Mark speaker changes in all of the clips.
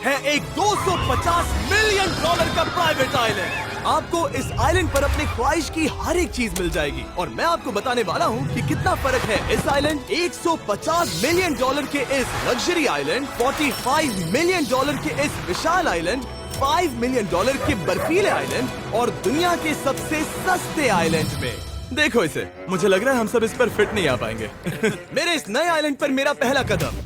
Speaker 1: है एक 250 million dollar का प्राइवेट आइलैंड। आपको इस आइलैंड पर अपनी ख्वाहिश की हर एक चीज मिल जाएगी और मैं आपको बताने वाला हूँ कि कितना फर्क है इस आइलैंड 150 मिलियन डॉलर के इस लग्जरी आइलैंड, 45 मिलियन डॉलर के इस विशाल आइलैंड, 5 मिलियन डॉलर के बर्फीले आइलैंड और दुनिया के सबसे सस्ते आइलैंड में। देखो इसे, मुझे लग रहा है हम सब इस पर फिट नहीं आ पाएंगे। मेरे इस नए आइलैंड पर मेरा पहला कदम।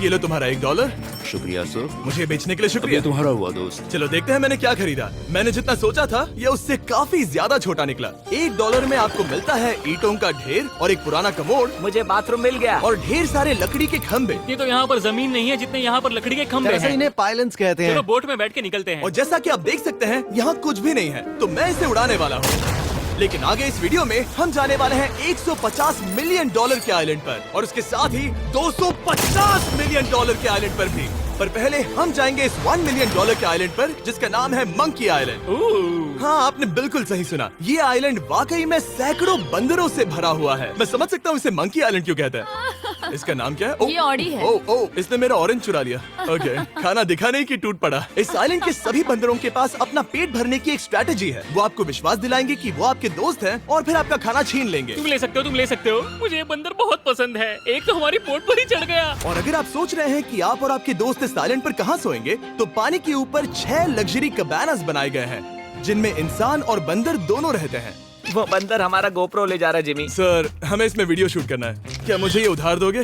Speaker 1: ये लो तुम्हारा $1।
Speaker 2: शुक्रिया सर।
Speaker 1: मुझे बेचने के लिए शुक्रिया।
Speaker 2: ये तुम्हारा हुआ दोस्त।
Speaker 1: चलो देखते हैं मैंने क्या खरीदा। मैंने जितना सोचा था ये उससे काफी ज्यादा छोटा निकला। $1 में आपको मिलता है ईंटों का ढेर और एक पुराना कमोड।
Speaker 3: मुझे बाथरूम मिल गया
Speaker 1: और ढेर सारे लकड़ी के खंभे।
Speaker 4: ये तो यहाँ पर जमीन नहीं है जितने यहाँ पर लकड़ी के खंभे
Speaker 5: दरअसल
Speaker 4: हैं।
Speaker 5: इन्हें पाइलन्स कहते
Speaker 4: चलो
Speaker 5: हैं।
Speaker 4: बोट में बैठ के निकलते हैं।
Speaker 1: और जैसा कि आप देख सकते हैं यहाँ कुछ भी नहीं है, तो मैं इसे उड़ाने वाला हूँ। लेकिन आगे इस वीडियो में हम जाने वाले हैं 150 मिलियन डॉलर के आइलैंड पर और उसके साथ ही 250 मिलियन डॉलर के आइलैंड पर भी। पर पहले हम जाएंगे इस 1 मिलियन डॉलर के आइलैंड पर जिसका नाम है मंकी आइलैंड। हाँ, आपने बिल्कुल सही सुना। ये आइलैंड वाकई में सैकड़ों बंदरों से भरा हुआ है। मैं समझ सकता हूँ इसे मंकी आइलैंड क्यों कहते हैं। इसका नाम क्या है?
Speaker 6: ये ऑडी है।
Speaker 1: ओ, इसने मेरा ऑरेंज चुरा लिया। ओके, खाना दिखा नहीं कि टूट पड़ा। इस आइलैंड के सभी बंदरों के पास अपना पेट भरने की एक स्ट्रैटेजी है। वो आपको विश्वास दिलाएंगे कि वो आपके दोस्त हैं और फिर आपका खाना छीन लेंगे।
Speaker 4: तुम ले सकते हो, तुम ले सकते हो। मुझे ये बंदर बहुत पसंद है। एक तो हमारी बोट पर ही चढ़ गया।
Speaker 1: और अगर आप सोच रहे हैं कि आप और आपके दोस्त इस आइलैंड पर कहाँ सोएंगे, तो पानी के ऊपर 6 लग्जरी कबानास बनाए गए हैं जिनमें इंसान और बंदर दोनों रहते हैं।
Speaker 3: वो बंदर हमारा गोप्रो ले जा रहा है जिमी।
Speaker 1: सर, हमें इसमें वीडियो शूट करना है। क्या मुझे ये उधार दोगे?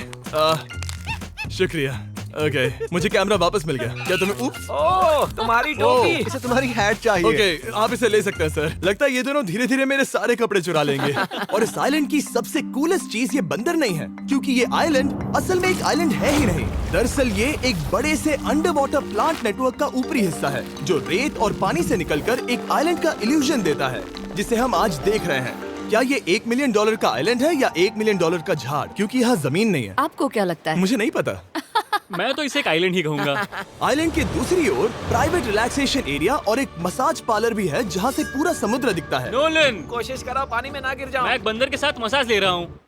Speaker 1: शुक्रिया। ओके, मुझे कैमरा वापस मिल गया। क्या तुम्हें
Speaker 3: ओह, तुम्हारी टोपी।
Speaker 5: इसे तुम्हारी हैट चाहिए।
Speaker 1: ओके, आप इसे ले सकते हैं सर। लगता है ये दोनों धीरे धीरे मेरे सारे कपड़े चुरा लेंगे। और इस आइलैंड की सबसे कूलेस्ट चीज ये बंदर नहीं है, क्योंकि ये आइलैंड असल में एक आइलैंड है ही नहीं। दरअसल ये एक बड़े से अंडर वाटर प्लांट नेटवर्क का ऊपरी हिस्सा है जो रेत और पानी से निकलकर एक आइलैंड का इल्यूजन देता है जिसे हम आज देख रहे हैं। क्या ये $1 मिलियन का आइलैंड है या $1 मिलियन का झाड़? क्योंकि यहाँ जमीन नहीं है।
Speaker 6: आपको क्या लगता है?
Speaker 1: मुझे नहीं पता।
Speaker 4: मैं तो इसे एक आइलैंड ही कहूँगा।
Speaker 1: आइलैंड के दूसरी ओर प्राइवेट रिलैक्सेशन एरिया और एक मसाज पार्लर भी है जहाँ से पूरा समुद्र दिखता है।
Speaker 4: नोलन,
Speaker 3: कोशिश करो पानी में ना गिर जाओ।
Speaker 4: मैं एक बंदर के साथ मसाज ले रहा हूँ।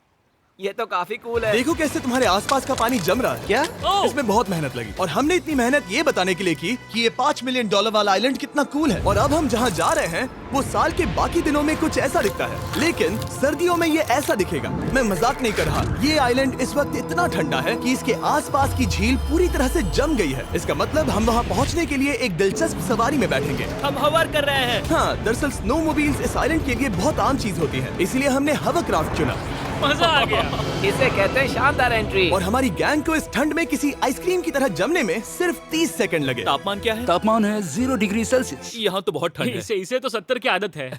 Speaker 3: ये तो काफी कूल है।
Speaker 1: देखो कैसे तुम्हारे आसपास का पानी जम रहा है।
Speaker 5: क्या?
Speaker 4: ओह!
Speaker 1: इसमें बहुत मेहनत लगी और हमने इतनी मेहनत ये बताने के लिए की कि ये $5 मिलियन वाला आइलैंड कितना कूल है। और अब हम जहाँ जा रहे हैं वो साल के बाकी दिनों में कुछ ऐसा दिखता है, लेकिन सर्दियों में ये ऐसा दिखेगा। मैं मजाक नहीं कर रहा। ये आइलैंड इस वक्त इतना ठंडा है कि इसके आसपास की झील पूरी तरह से जम गई है। इसका मतलब हम वहाँ पहुँचने के लिए एक दिलचस्प सवारी में बैठेंगे।
Speaker 3: हम हवर कर रहे हैं।
Speaker 1: हाँ, दरअसल स्नोमोबाइल्स इस आइलैंड के लिए बहुत आम चीज होती है, इसलिए हमने हवरक्राफ्ट चुना।
Speaker 4: मजा आ गया।
Speaker 3: इसे कहते हैं शानदार एंट्री।
Speaker 1: और हमारी गैंग को इस ठंड में किसी आइसक्रीम की तरह जमने में सिर्फ 30 सेकंड लगे।
Speaker 4: तापमान क्या है?
Speaker 2: तापमान है 0 डिग्री सेल्सियस।
Speaker 4: यहाँ तो बहुत ठंड है। इसे तो 70 की आदत है।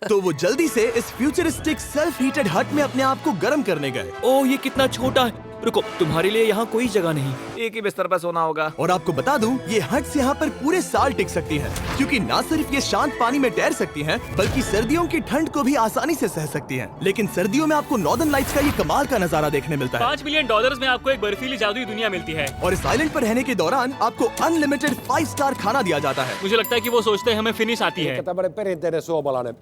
Speaker 1: तो वो जल्दी से इस फ्यूचरिस्टिक सेल्फ हीटेड हट में अपने आप को गर्म करने गए।
Speaker 3: ओह, ये कितना छोटा है। रुको, तुम्हारे लिए यहाँ कोई जगह नहीं। एक ही बिस्तर पर सोना होगा।
Speaker 1: और आपको बता दूं, ये हट्स यहाँ पर पूरे साल टिक सकती हैं, क्योंकि न सिर्फ ये शांत पानी में तैर सकती हैं, बल्कि सर्दियों की ठंड को भी आसानी से सह सकती हैं। लेकिन सर्दियों में आपको नॉर्दर्न लाइट्स का ये कमाल का नजारा देखने मिलता है।
Speaker 4: $5 मिलियन में आपको एक बर्फीली जादुई दुनिया मिलती है।
Speaker 1: और इस आइलैंड पर रहने के दौरान आपको अनलिमिटेड 5 स्टार खाना दिया जाता है।
Speaker 4: मुझे लगता है कि वो सोचते हैं हमें फिनिश आती है।
Speaker 7: tämmöinen perinteinen suomalainen.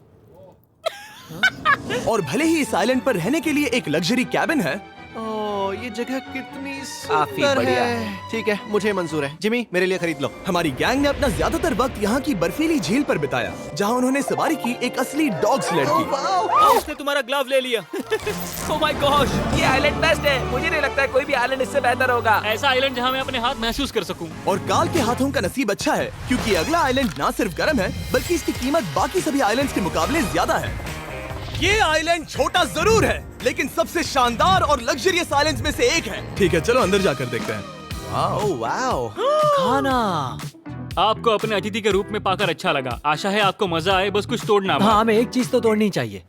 Speaker 1: और भले ही इस आइलैंड पर रहने के लिए एक लग्जरी कैबिन है,
Speaker 5: ओह, ये जगह कितनी
Speaker 3: काफी
Speaker 5: सुंदर
Speaker 3: बढ़िया
Speaker 5: है। ठीक है, मुझे मंजूर है। जिमी, मेरे लिए खरीद लो।
Speaker 1: हमारी गैंग ने अपना ज्यादातर वक्त यहाँ की बर्फीली झील पर बिताया, जहाँ उन्होंने सवारी की एक असली डॉग स्लेड की।
Speaker 3: उसने तुम्हारा ग्लव ले लिया। ओह माय गॉश, ये आइलैंड बेस्ट है। मुझे नहीं लगता है कोई भी आइलैंड इससे बेहतर होगा।
Speaker 4: ऐसा आइलैंड जहाँ मैं अपने हाथ महसूस कर सकूं।
Speaker 1: और काल के हाथों का नसीब अच्छा है, क्योंकि अगला आइलैंड ना सिर्फ गर्म है, बल्कि इसकी कीमत बाकी सभी आइलैंड्स के मुकाबले ज्यादा है। ये आइलैंड छोटा जरूर है, लेकिन सबसे शानदार और लग्जरियस आइलैंड्स में से एक है। ठीक है, चलो अंदर जाकर देखते हैं।
Speaker 5: ओह वाओ,
Speaker 3: खाना।
Speaker 4: आपको अपने अतिथि के रूप में पाकर अच्छा लगा। आशा है आपको मजा आए, बस कुछ तोड़ना मत।
Speaker 3: हाँ, हमें एक चीज तो तोड़नी चाहिए।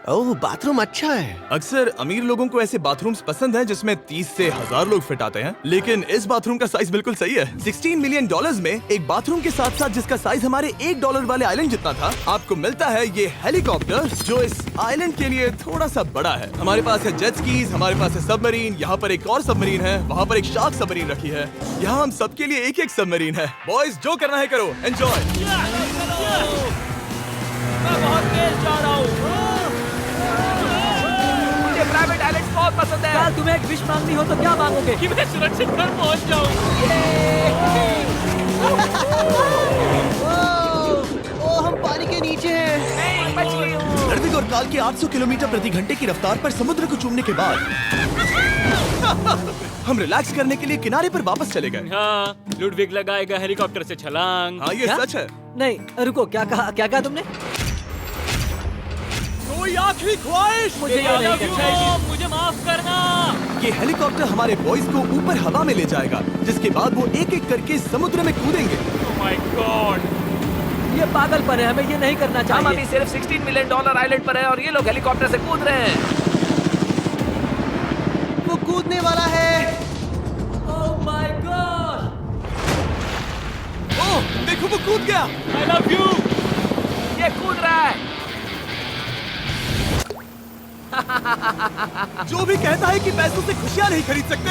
Speaker 5: ओह, बाथरूम अच्छा है।
Speaker 1: अक्सर अमीर लोगों को ऐसे बाथरूम्स पसंद हैं जिसमें 30 से 1000 लोग फिट आते हैं, लेकिन इस बाथरूम का साइज बिल्कुल सही है। $16 मिलियन में एक बाथरूम के साथ साथ जिसका साइज हमारे $1 वाले आइलैंड जितना था, आपको मिलता है ये हेलीकॉप्टर जो इस आइलैंड के लिए थोड़ा सा बड़ा है। हमारे पास है जेट स्कीज, हमारे पास है सबमरीन, यहाँ पर एक और सबमरीन है, वहाँ पर एक शार्क सबमरीन रखी है। यहाँ हम सबके लिए एक एक सबमरीन है। बॉयज, जो करना है करो, एंजॉय।
Speaker 3: मैं बहुत तेज जा रहा हूँ। मुझे प्राइवेट आइलैंड बहुत पसंद है। तुम्हें एक विश मांगनी हो तो क्या मांगोगे?
Speaker 4: कि मैं सुरक्षित घर पहुंच जाऊं।
Speaker 1: कमाल के 800 किलोमीटर प्रति घंटे की रफ्तार पर समुद्र को चूमने के बाद हम रिलैक्स करने के लिए किनारे पर वापस चले गए।
Speaker 4: हाँ, लुडविग लगाएगा हेलीकॉप्टर से छलांग।
Speaker 1: हाँ, ये
Speaker 3: क्या?
Speaker 1: सच है।
Speaker 3: नहीं रुको, क्या कहा तुमने?
Speaker 1: कोई आखिरी ख्वाहिश?
Speaker 3: मुझे ये नहीं करना।
Speaker 4: मुझे माफ करना।
Speaker 1: ये हेलीकॉप्टर हमारे बॉयज को ऊपर हवा में ले जाएगा, जिसके बाद वो एक एक करके समुद्र में कूदेंगे।
Speaker 4: Oh my God!
Speaker 3: ये पागलपन है, हमें ये नहीं करना चाहिए।
Speaker 6: हम अभी सिर्फ $16 मिलियन आइलैंड पर है और ये लोग हेलीकॉप्टर से कूद रहे हैं।
Speaker 5: वो कूदने वाला है।
Speaker 3: Oh my God!
Speaker 1: ओह, देखो वो कूद गया।
Speaker 4: I love you.
Speaker 6: ये कूद रहा है।
Speaker 1: जो भी कहता है कि पैसों से खुशियां नहीं खरीद सकते,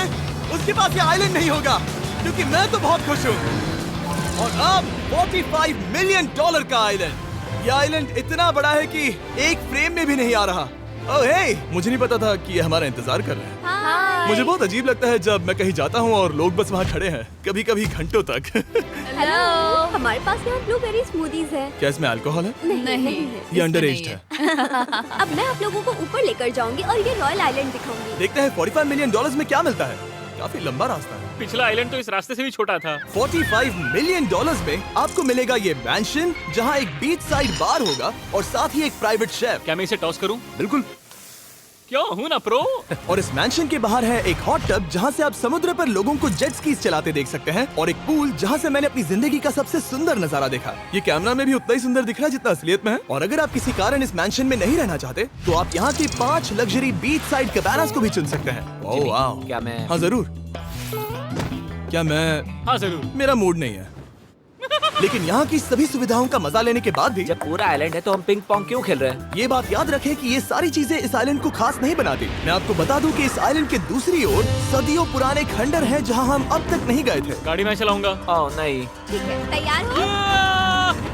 Speaker 1: उसके पास ये आइलैंड नहीं होगा, क्योंकि मैं तो बहुत खुश हूँ। और अब $45 मिलियन का आइलैंड। ये आइलैंड इतना बड़ा है कि एक फ्रेम में भी नहीं आ रहा। ओह हे, मुझे नहीं पता था कि ये हमारा इंतजार कर रहे हैं। मुझे बहुत अजीब लगता है जब मैं कहीं जाता हूँ और लोग बस वहाँ खड़े हैं, कभी कभी घंटों तक।
Speaker 7: हेलो, हमारे पास यहाँ ब्लूबेरी स्मूदीज है।
Speaker 1: क्या इसमें अल्कोहल है?
Speaker 7: नहीं है।
Speaker 1: ये अंडरएज्ड है।
Speaker 7: अब मैं आप लोगों को ऊपर लेकर जाऊंगी और ये रॉयल आइलैंड दिखाऊंगी।
Speaker 1: देखते हैं $45 मिलियन में क्या मिलता है। काफी लंबा रास्ता है।
Speaker 4: पिछला आइलैंड तो इस रास्ते से भी छोटा था।
Speaker 1: $45 मिलियन में आपको मिलेगा ये मैंशन, जहाँ एक बीच साइड बार होगा और साथ ही एक प्राइवेट शेफ।
Speaker 4: क्या मैं इसे टॉस करूं?
Speaker 1: बिल्कुल।
Speaker 4: क्यों हूं ना प्रो।
Speaker 1: और इस मैंशन के बाहर है एक हॉट टब, जहाँ से आप समुद्र पर लोगों को जेट स्कीज चलाते देख सकते हैं, और एक पूल जहाँ से मैंने अपनी जिंदगी का सबसे सुंदर नजारा देखा। ये कैमरा में भी उतना ही सुंदर दिख रहा है जितना असलियत में है। और अगर आप किसी कारण इस मैंशन में नहीं रहना चाहते, तो आप यहाँ की 5 लग्जरी बीच साइड कैबानास को भी चुन सकते हैं। ओह वाह।
Speaker 6: क्या मैं
Speaker 1: हाँ जरूर। क्या मैं?
Speaker 4: हाँ जरूर।
Speaker 1: मेरा मूड नहीं है, लेकिन यहाँ की सभी सुविधाओं का मजा लेने के बाद भी
Speaker 6: जब पूरा आइलैंड है तो हम पिंग पोंग क्यों खेल रहे हैं?
Speaker 1: ये बात याद रखें कि ये सारी चीजें इस आइलैंड को खास नहीं बनाती। मैं आपको बता दूं कि इस आइलैंड के दूसरी ओर सदियों पुराने खंडर हैं, जहां हम अब तक नहीं गए थे।
Speaker 4: गाड़ी मैं चलाऊंगा।
Speaker 6: ओह नहीं।
Speaker 7: ठीक है, तैयार हो?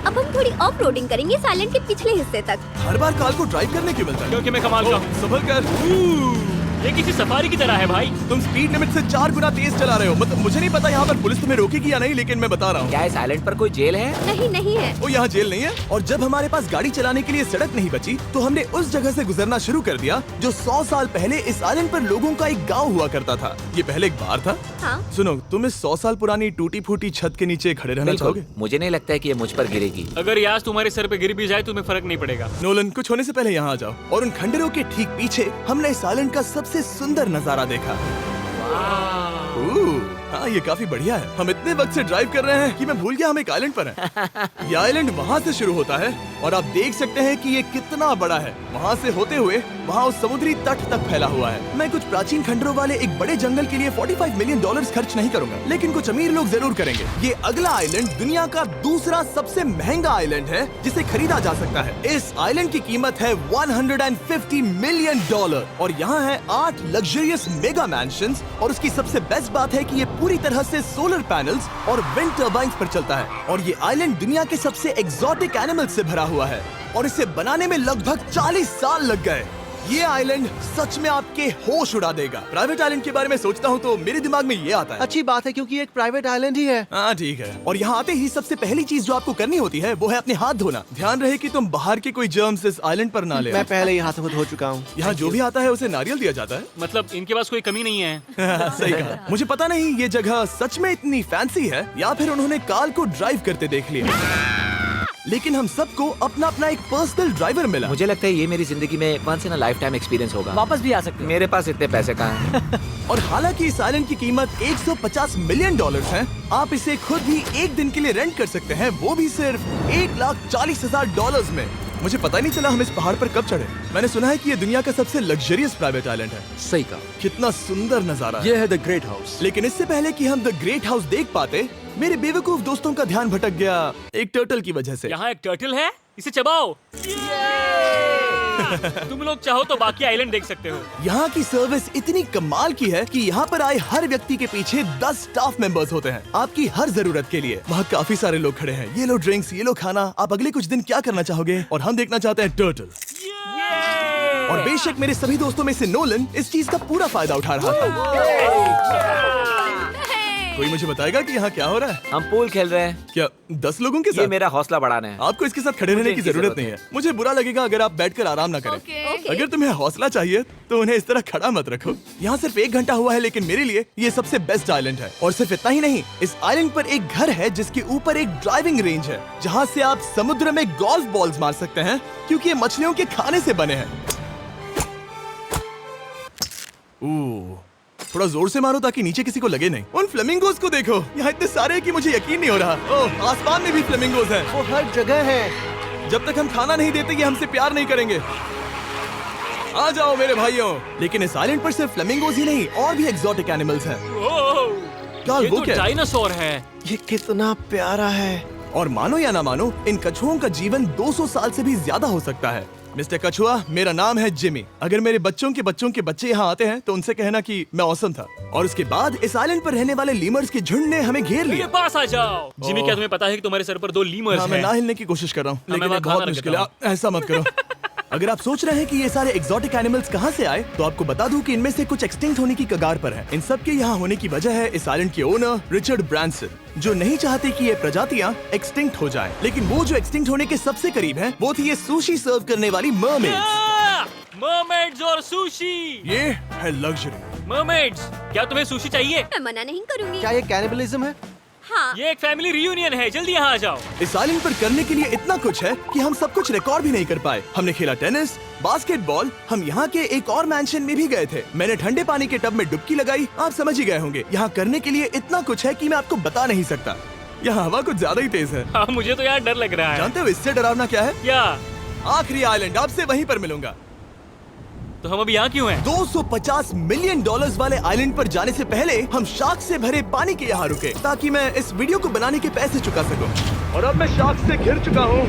Speaker 7: अब हम थोड़ी ऑफ रोडिंग करेंगे इस आइलैंड के पिछले हिस्से तक।
Speaker 1: हर बार कार को ड्राइव करने क्यों मिलता है?
Speaker 4: क्योंकि मैं कमाल का
Speaker 1: ओह,
Speaker 4: हूं।
Speaker 1: संभल कर।
Speaker 4: ये किसी सफारी की तरह है भाई।
Speaker 1: तुम स्पीड लिमिट से 4 गुना तेज चला रहे हो। मतलब मुझे नहीं पता यहाँ पर पुलिस तुम्हें रोकेगी या नहीं, लेकिन मैं बता रहा हूँ।
Speaker 6: क्या इस आइलैंड पर कोई जेल है?
Speaker 7: नहीं है।
Speaker 1: वो यहाँ जेल नहीं है। और जब हमारे पास गाड़ी चलाने के लिए सड़क नहीं बची, तो हमने उस जगह से गुजरना शुरू कर दिया जो 100 साल पहले इस आइलैंड पर लोगों का एक गाँव हुआ करता था। ये पहले एक बार था।
Speaker 7: हाँ?
Speaker 1: सुनो, तुम इस 100 साल पुरानी टूटी फूटी छत के नीचे खड़े रहना
Speaker 6: बिल्कुल।
Speaker 1: चाहोगे?
Speaker 6: मुझे नहीं लगता है कि ये मुझ पर गिरेगी।
Speaker 4: अगर ये आज तुम्हारे सर पे गिर भी जाए तुम्हें फर्क नहीं पड़ेगा।
Speaker 1: नोलन, कुछ होने से पहले यहाँ आ जाओ। और उन खंडरों के ठीक पीछे हमने इस आइलैंड का सबसे सुंदर नजारा देखा। हाँ, ये काफी बढ़िया है। हम इतने वक्त से ड्राइव कर रहे हैं कि मैं भूल गया हम एक आइलैंड पर हैं। ये आइलैंड वहाँ से शुरू होता है और आप देख सकते हैं कि ये कितना बड़ा है। वहाँ से होते हुए वहाँ उस समुद्री तट तक फैला हुआ है। मैं कुछ प्राचीन खंडरों वाले एक बड़े जंगल के लिए $45 मिलियन खर्च नहीं करूंगा, लेकिन कुछ अमीर लोग जरूर करेंगे। ये अगला आइलैंड दुनिया का दूसरा सबसे महंगा आइलैंड है जिसे खरीदा जा सकता है। इस आइलैंड की कीमत है $150 मिलियन और यहाँ है 8 लग्जरियस मेगा मैंशंस। और उसकी सबसे बेस्ट बात है कि ये पूरी तरह से सोलर पैनल्स और विंड टर्बाइन्स पर चलता है। और ये आइलैंड दुनिया के सबसे एक्सोटिक एनिमल्स से भरा हुआ है और इसे बनाने में लगभग 40 साल लग गए। ये आइलैंड सच में आपके होश उड़ा देगा। प्राइवेट आइलैंड के बारे में सोचता हूँ तो मेरे दिमाग में ये आता है।
Speaker 5: अच्छी बात है, क्योंकि ये एक प्राइवेट आइलैंड ही है।
Speaker 1: हाँ ठीक है। और यहाँ आते ही सबसे पहली चीज जो आपको करनी होती है वो है अपने हाथ धोना। ध्यान रहे कि तुम बाहर के कोई जर्म्स इस आइलैंड पर ना ले।
Speaker 5: मैं पहले ही हाथों को धो चुका हूँ।
Speaker 1: यहाँ जो भी आता है उसे नारियल दिया जाता है।
Speaker 4: मतलब इनके पास कोई कमी नहीं है।
Speaker 1: सही कहा। मुझे पता नहीं ये जगह सच में इतनी फैंसी है या फिर उन्होंने कार को ड्राइव करते देख लिया, लेकिन हम सबको अपना अपना एक पर्सनल ड्राइवर मिला।
Speaker 6: मुझे लगता है ये मेरी जिंदगी में once in a life time experience होगा।
Speaker 3: वापस भी आ सकते हैं।
Speaker 6: मेरे पास इतने पैसे कहाँ हैं?
Speaker 1: और हालांकि इस आइलैंड की कीमत $150 मिलियन है, आप इसे खुद भी एक दिन के लिए रेंट कर सकते हैं, वो भी सिर्फ $1,40,000 में। मुझे पता ही नहीं चला हम इस पहाड़ पर कब चढ़े। मैंने सुना है कि ये दुनिया का सबसे लग्जरियस प्राइवेट आइलैंड है।
Speaker 2: सही कहा।
Speaker 1: कितना सुंदर नजारा है।
Speaker 2: ये है द ग्रेट हाउस।
Speaker 1: लेकिन इससे पहले कि हम द ग्रेट हाउस देख पाते, मेरे बेवकूफ दोस्तों का ध्यान भटक गया एक टर्टल की वजह से।
Speaker 4: यहाँ एक टर्टल है, इसे चबाओ। तुम लोग चाहो तो बाकी आइलैंड देख सकते हो।
Speaker 1: यहाँ की सर्विस इतनी कमाल की है कि यहाँ पर आए हर व्यक्ति के पीछे 10 स्टाफ मेंबर्स होते हैं आपकी हर जरूरत के लिए। वहाँ काफी सारे लोग खड़े हैं। ये लो ड्रिंक्स, ये लो खाना। आप अगले कुछ दिन क्या करना चाहोगे? और हम देखना चाहते हैं टर्टल। और बेशक मेरे सभी दोस्तों में से नोलन इस चीज का पूरा फायदा उठा रहा था। कोई मुझे बताएगा कि यहाँ क्या हो रहा है?
Speaker 6: हम पूल खेल रहे हैं।
Speaker 1: क्या 10 लोगों के
Speaker 6: ये
Speaker 1: साथ?
Speaker 6: मेरा हौसला बढ़ाना है।
Speaker 1: आपको इसके साथ खड़े रहने की जरूरत नहीं है। मुझे बुरा लगेगा अगर आप बैठकर आराम ना करें।
Speaker 7: ओके।
Speaker 1: अगर तुम्हें हौसला चाहिए तो उन्हें इस तरह खड़ा मत रखो। यहाँ सिर्फ 1 घंटा हुआ है, लेकिन मेरे लिए ये सबसे बेस्ट आइलैंड है। और सिर्फ इतना ही नहीं, इस आइलैंड पर एक घर है जिसके ऊपर एक ड्राइविंग रेंज है, जहाँ से आप समुद्र में गोल्फ बॉल्स मार सकते हैं, क्योंकि ये मछलियों के खाने से बने हैं। थोड़ा जोर से मारो ताकि नीचे किसी को लगे नहीं। उन फ्लेमिंगोज को देखो, यहाँ इतने सारे हैं कि मुझे यकीन नहीं हो रहा। ओह, आसमान में भी फ्लेमिंगोज हैं।
Speaker 5: वो हर जगह है।
Speaker 1: जब तक हम खाना नहीं देते ये हमसे प्यार नहीं करेंगे। आ जाओ मेरे भाइयों। लेकिन इस आइलैंड पर सिर्फ फ्लेमिंगोज ही नहीं, और भी एक्सोटिक एनिमल्स हैं।
Speaker 4: ये
Speaker 1: वो
Speaker 4: तो
Speaker 1: क्या है?
Speaker 4: डायनासोर है।
Speaker 5: ये कितना प्यारा है।
Speaker 1: और मानो या ना मानो, इन कछुओं का जीवन 200 साल से भी ज्यादा हो सकता है। मिस्टर कछुआ, मेरा नाम है जिमी। अगर मेरे बच्चों के बच्चे यहाँ आते हैं तो उनसे कहना कि मैं औसम था। और उसके बाद इस आइलैंड पर रहने वाले लीमर्स के झुंड ने हमें घेर
Speaker 4: मेरे
Speaker 1: लिया।
Speaker 4: पास आ जाओ। जिमी, क्या तुम्हें पता है कि तुम्हारे सर पर 2 लीमर्स
Speaker 1: हाँ, मैं
Speaker 4: हैं?
Speaker 1: ना हिलने की कोशिश कर रहा हूँ,
Speaker 4: हाँ,
Speaker 1: लेकिन
Speaker 4: मैं
Speaker 1: ये
Speaker 4: खाना
Speaker 1: बहुत
Speaker 4: रख
Speaker 1: मुश्किल है।
Speaker 4: देता
Speaker 1: ऐसा मत करो। अगर आप सोच रहे हैं कि ये सारे एक्सोटिक एनिमल्स कहाँ से आए, तो आपको बता दूं कि इनमें से कुछ एक्सटिंक्ट होने की कगार पर हैं। इन सब के यहाँ होने की वजह है इस आइलैंड के ओनर रिचर्ड ब्रांसन, जो नहीं चाहते कि ये प्रजातियाँ एक्सटिंक्ट हो जाएं। लेकिन वो जो एक्सटिंक्ट होने के सबसे करीब हैं, वो थी ये सुशी सर्व करने वाली मरमेड्स।
Speaker 4: मरमेड्स और सुशी।
Speaker 1: ये है लग्जरी।
Speaker 4: मरमेड्स, क्या तुम्हें सुशी चाहिए?
Speaker 7: मैं मना नहीं करूंगी।
Speaker 5: क्या ये कैनिबलिज्म है?
Speaker 7: हाँ।
Speaker 4: ये एक फैमिली रियूनियन है, जल्दी यहाँ आ जाओ।
Speaker 1: इस आइलैंड पर करने के लिए इतना कुछ है कि हम सब कुछ रिकॉर्ड भी नहीं कर पाए। हमने खेला टेनिस, बास्केटबॉल, हम यहाँ के एक और मैंशन में भी गए थे। मैंने ठंडे पानी के टब में डुबकी लगाई, आप समझ ही गए होंगे। यहाँ करने के लिए इतना कुछ है कि मैं आपको बता नहीं सकता। यहाँ हवा कुछ ज्यादा ही तेज है।
Speaker 4: हाँ, मुझे तो यार डर लग रहा है।
Speaker 1: जानते हो इससे डरावना क्या है?
Speaker 4: क्या?
Speaker 1: आखिरी आइलैंड, आपसे वहीं पर मिलूंगा।
Speaker 4: तो हम अभी यहाँ क्यों हैं?
Speaker 1: $250 मिलियन वाले आइलैंड पर जाने से पहले हम शार्क से भरे पानी के यहाँ रुके, ताकि मैं इस वीडियो को बनाने के पैसे चुका सकूं। और अब मैं शार्क से घिर चुका हूँ,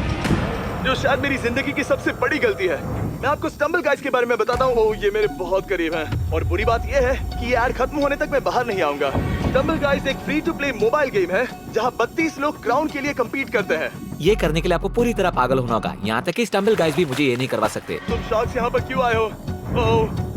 Speaker 1: जो शायद मेरी जिंदगी की सबसे बड़ी गलती है। मैं आपको स्टम्बल गाइज के बारे में बताता हूँ। ओह, ये मेरे बहुत करीब हैं। और बुरी बात ये है कि ये ऐड खत्म होने तक मैं बाहर नहीं आऊंगा। स्टम्बल गाइज एक free to play mobile game है, जहाँ 32 लोग क्राउन के लिए कम्पीट करते हैं।
Speaker 6: ये करने के लिए आपको पूरी तरह पागल होना होगा। यहाँ तक कि स्टम्बल गाइज भी मुझे ये नहीं करवा सकते।
Speaker 1: तुम शार्क्स यहाँ पर क्यों आए हो?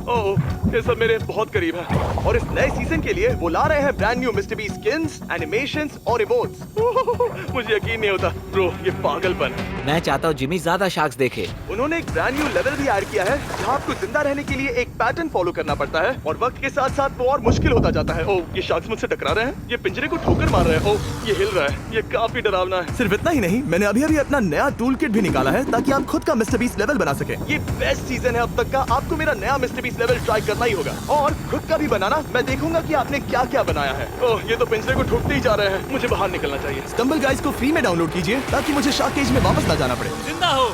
Speaker 1: ओह, ये सब मेरे बहुत करीब है। और इस नए सीजन के लिए वो ला रहे हैं brand new mister beast skins, animations और इमोट्स। मुझे यकीन नहीं होता ब्रो, ये पागलपन है।
Speaker 6: मैं चाहता हूँ जिमी ज्यादा शार्क्स देखे।
Speaker 1: उन्होंने एक ब्रांड न्यू लेवल भी ऐड किया है, जहाँ आपको जिंदा रहने के लिए एक पैटर्न फॉलो करना पड़ता है, और वक्त के साथ साथ वो और मुश्किल होता जाता है। ओह, ये शार्क्स मुझसे टकरा रहे हैं, ये पिंजरे को ठोकर मार रहे हैं। ओह, ये हिल रहा है, ये काफी डरावना है। सिर्फ इतना ही नहीं, मैंने अभी अभी अपना नया टूल किट भी निकाला है, ताकि आप खुद का मिस्टर बीस्ट लेवल बना सके। ये बेस्ट सीजन है अब तक का। आपको मेरा नया मिस्टर बीस्ट लेवल ट्राई करना ही होगा, और खुद का भी बनाना। मैं देखूंगा कि आपने क्या क्या बनाया है। ओह, ये तो पिंजरे को ठोकते ही जा रहे हैं। मुझे बाहर निकलना चाहिए। स्टम्बल गाइज को फ्री में डाउनलोड कीजिए, ताकि मुझे शार्क केज में वापस ना जाना पड़े।
Speaker 4: जिंदा हो।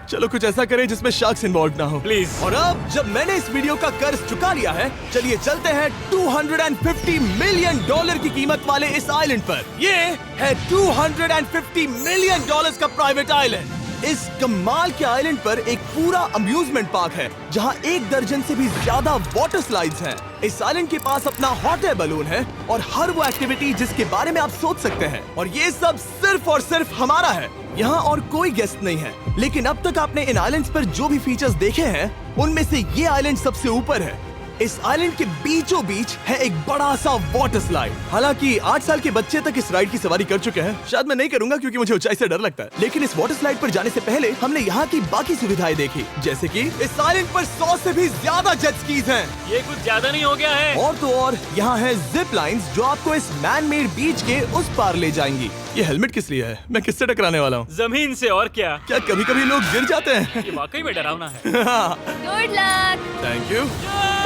Speaker 1: चलो कुछ ऐसा करें जिसमें शार्क्स इन्वॉल्व ना हो,
Speaker 4: प्लीज।
Speaker 1: और अब जब मैंने इस वीडियो का कर्ज चुका लिया है, चलिए चलते हैं $250 मिलियन की कीमत वाले इस आइलैंड पर। ये है $250 मिलियन का प्राइवेट आइलैंड। इस कमाल के आइलैंड पर एक पूरा अम्यूजमेंट पार्क है, जहां 1 दर्जन से भी ज्यादा वाटर स्लाइड्स हैं। इस आइलैंड के पास अपना हॉट एयर बलून है, और हर वो एक्टिविटी जिसके बारे में आप सोच सकते हैं। और ये सब सिर्फ और सिर्फ हमारा है। यहाँ और कोई गेस्ट नहीं है, लेकिन अब तक आपने इन आइलैंड्स पर जो भी फीचर्स देखे हैं, उनमें से ये आइलैंड सबसे ऊपर है। इस आइलैंड के बीचों बीच है एक बड़ा सा वाटर स्लाइड। हालांकि 8 साल के बच्चे तक इस राइड की सवारी कर चुके हैं। शायद मैं नहीं करूंगा क्योंकि मुझे ऊंचाई से डर लगता है। लेकिन इस वाटर स्लाइड पर जाने से पहले हमने यहाँ की बाकी सुविधाएं देखी, जैसे कि इस आइलैंड पर 100 से भी ज्यादा जेट स्कीज हैं।
Speaker 4: ये कुछ ज्यादा नहीं हो गया है?
Speaker 1: और तो और यहाँ है जिप लाइन्स, जो आपको इस मैन मेड बीच के उस पार ले जाएंगी। ये हेलमेट किस लिए है? मैं किससे टकराने वाला हूँ?
Speaker 4: जमीन से, और क्या?
Speaker 1: क्या कभी कभी लोग गिर जाते हैं?
Speaker 4: ये वाकई में डरावना है।
Speaker 7: Good luck.
Speaker 1: Thank you.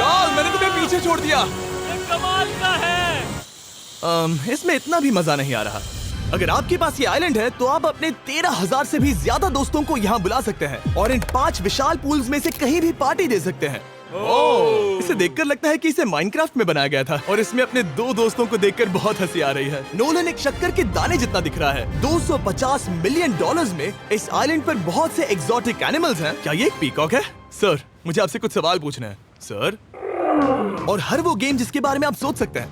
Speaker 1: Carl, मैंने तुम्हें पीछे छोड़ दिया।
Speaker 4: ये कमाल का है।
Speaker 1: इसमें इतना भी मजा नहीं आ रहा। अगर आपके पास ये आइलैंड है, तो आप अपने 13,000 से भी ज्यादा दोस्तों को यहाँ बुला सकते हैं, और इन 5 विशाल पूल्स में से कहीं भी पार्टी दे सकते हैं। ओह, इसे देखकर लगता है कि इसे माइनक्राफ्ट में बनाया गया था, और इसमें अपने 2 दोस्तों को देखकर बहुत हंसी आ रही है। नोलन एक शक्कर के दाने जितना दिख रहा है। $250 मिलियन में इस आइलैंड पर बहुत से एक्सोटिक एनिमल्स हैं। क्या ये एक पीकॉक है? सर, मुझे आपसे कुछ सवाल पूछना है सर। और हर वो गेम जिसके बारे में आप सोच सकते हैं।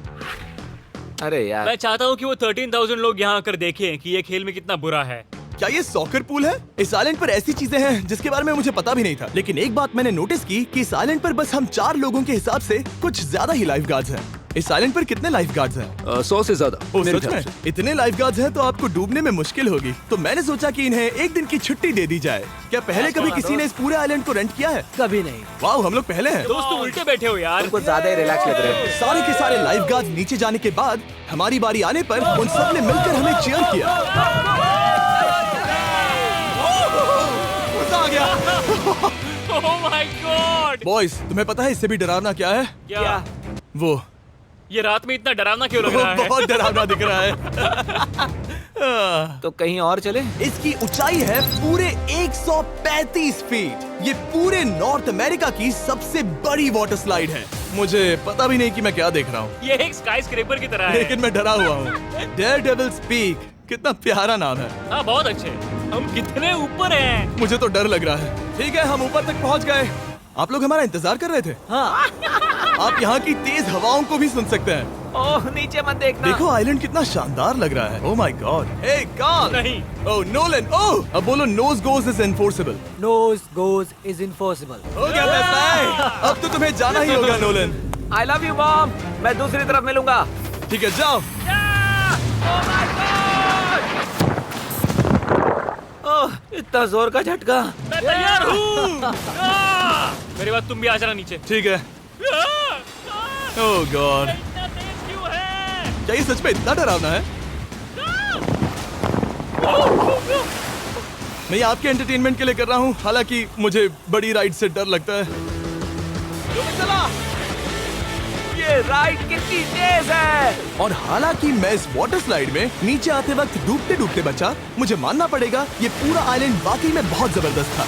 Speaker 6: अरे यार,
Speaker 4: मैं चाहता हूँ कि वो 13,000 लोग यहाँ आकर देखें कि ये खेल में कितना बुरा है।
Speaker 1: क्या ये सॉकर पूल है? इस आइलैंड पर ऐसी चीजें हैं जिसके बारे में मुझे पता भी नहीं था। लेकिन एक बात मैंने नोटिस की कि इस आइलैंड पर बस हम 4 लोगों के हिसाब से कुछ ज्यादा ही लाइफ गार्ड्स हैं। इस आइलैंड पर कितने लाइफ गार्ड्स हैं?
Speaker 2: 100 से ज्यादा
Speaker 1: ओ,
Speaker 2: मेरे
Speaker 1: सच
Speaker 2: ख्याल
Speaker 1: में?
Speaker 2: से।
Speaker 1: इतने लाइफ गार्ड्स हैं तो आपको डूबने में मुश्किल होगी। तो मैंने सोचा कि इन्हें एक दिन की छुट्टी दे दी जाए। क्या पहले कभी किसी ने इस पूरे आइलैंड को रेंट किया है?
Speaker 5: कभी नहीं।
Speaker 1: वाह, हम लोग पहले हैं।
Speaker 4: दोस्त तुम उल्टे बैठे हो यार।
Speaker 6: कुछ ज्यादा ही रिलैक्स लग रहे हो।
Speaker 1: सारे के सारे लाइफ गार्ड्स नीचे जाने के बाद हमारी बारी आने पर उन सब ने मिलकर हमें चीयर किया। मजा आ गया।
Speaker 4: ओह माय गॉड।
Speaker 1: बॉयज, तुम्हें पता है इससे भी डरावना क्या है?
Speaker 4: क्या?
Speaker 1: वो
Speaker 4: ये रात में इतना डरावना क्यों लग रहा है?
Speaker 1: बहुत डरावना दिख रहा है।
Speaker 6: तो कहीं और चले?
Speaker 1: इसकी ऊंचाई है पूरे 135 फीट। ये पूरे नॉर्थ अमेरिका की सबसे बड़ी वाटर स्लाइड है। मुझे पता भी नहीं कि मैं क्या देख रहा हूँ,
Speaker 4: ये एक स्काई स्क्रेपर की तरह है।
Speaker 1: लेकिन मैं डरा हुआ हूँ। डेयर डेविल्स पीक, कितना प्यारा नाम है।
Speaker 4: हाँ बहुत अच्छे। हम कितने ऊपर हैं।
Speaker 1: मुझे तो डर लग रहा है। ठीक है, हम ऊपर तक पहुँच गए। आप लोग हमारा इंतजार कर रहे थे?
Speaker 6: हाँ।
Speaker 1: आप यहाँ की तेज हवाओं को भी सुन सकते हैं।
Speaker 6: ओह नीचे मत देखना।
Speaker 1: देखो आइलैंड कितना शानदार लग रहा है। Oh my God. Hey Karl.
Speaker 4: नहीं।
Speaker 1: Oh Nolan. ओह, अब बोलो nose goes is enforceable.
Speaker 5: Nose goes is impossible.
Speaker 1: हो गया फैसला। अब तो तुम्हें जाना ही होगा Nolan.
Speaker 6: I love you mom. मैं दूसरी तरफ मिलूंगा।
Speaker 1: ठीक है, जाओ।
Speaker 6: ओह इतना जोर का झटका।
Speaker 4: मैं तैयार हूँ। मेरे बाद तुम भी आ जाना नीचे।
Speaker 1: ठीक है। ओह गॉड,
Speaker 4: इतना तेज क्यों है?
Speaker 1: क्या ये सच में इतना डरावना है? मैं ये आपके एंटरटेनमेंट के लिए कर रहा हूँ, हालांकि मुझे बड़ी राइड से डर लगता है। चला।
Speaker 6: ये राइड कितनी तेज है।
Speaker 1: और हालांकि मैं इस वाटर स्लाइड में नीचे आते वक्त डूबते डूबते बचा, मुझे मानना पड़ेगा ये पूरा आइलैंड वाकई में बहुत जबरदस्त था।